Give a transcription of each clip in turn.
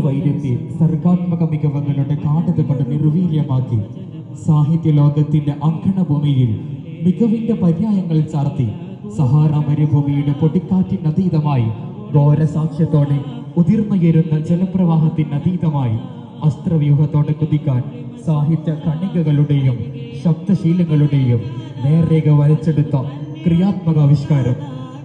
വൈദ്യത്തെ സർഗാത്മക മികവുകളുടെ ഗാഠത കൊണ്ട് നിർവീര്യമാക്കി സാഹിത്യ ലോകത്തിന്റെ അങ്കണഭൂമിയിൽ മികവിന്റെ പര്യായങ്ങൾ ചാർത്തി സഹാറ മരുഭൂമിയുടെ പൊടിക്കാറ്റിനതീതമായി ഘോരസാക്ഷ്യത്തോടെ ഉതിർന്നുയരുന്ന ജലപ്രവാഹത്തിനതീതമായി അസ്ത്രവ്യൂഹത്തോടെ കുതിക്കാൻ സാഹിത്യ കണികകളുടെയും ശബ്ദശീലങ്ങളുടെയും നേർരേഖ വരച്ചെടുത്ത ക്രിയാത്മക ആവിഷ്കാരം,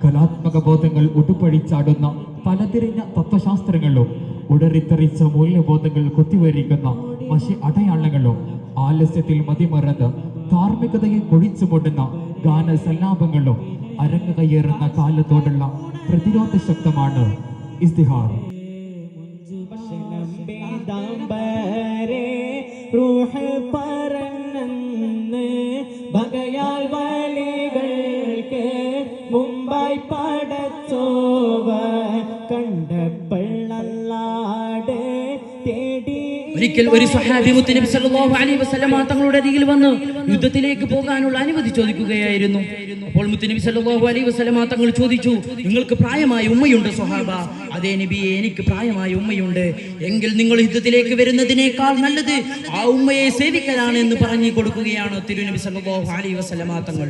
കലാത്മക ബോധങ്ങൾ ഉടുപ്പഴിച്ചാടുന്ന തലതിരിഞ്ഞ തത്വശാസ്ത്രങ്ങളും ഉടറിത്തെറിച്ച മൂല്യബോധങ്ങൾ കുത്തിവരിക്കുന്ന മഷി അടയാളങ്ങളും ആലസ്യത്തിൽ മതിമറന്ന് ധാർമ്മികതയെ കൊഴിച്ചുകൊണ്ടുന്ന ഗാനസല്ലാപങ്ങളും അരങ്ങ് കയ്യേറുന്ന കാലത്തോടുള്ള പ്രതിരോധ ശബ്ദമാണ് ഇസ്തിഹാർ. മുംബൈ പടച്ചോവ കണ്ടപ്പള്ളാട് തേടി. ഒരിക്കൽ ഒരു സ്വഹാബി മുത്തുനബി സല്ലല്ലാഹു അലൈഹി വസല്ലമ തങ്ങളുടെ അരികിൽ വന്ന് യുദ്ധത്തിലേക്ക് പോകാനുള്ള അനുമതി ചോദിക്കുകയായിരുന്നു. അപ്പോൾ മുത്തുനബി സല്ലല്ലാഹു അലൈഹി വസല്ലമ തങ്ങൾ ചോദിച്ചു, നിങ്ങൾക്ക് പ്രായമായ ഉമ്മയുണ്ട് സ്വഹാബ? അതേ നബിയെ, എനിക്ക് പ്രായമായ ഉമ്മയുണ്ട്. എങ്കിൽ നിങ്ങൾ യുദ്ധത്തിലേക്ക് വരുന്നതിനേക്കാൾ നല്ലത് ആ ഉമ്മയെ സേവിക്കലാണ് എന്ന് പറഞ്ഞു കൊടുക്കുകയാണ് തിരുനബി സല്ലല്ലാഹു അലൈഹി വസല്ലമ തങ്ങൾ.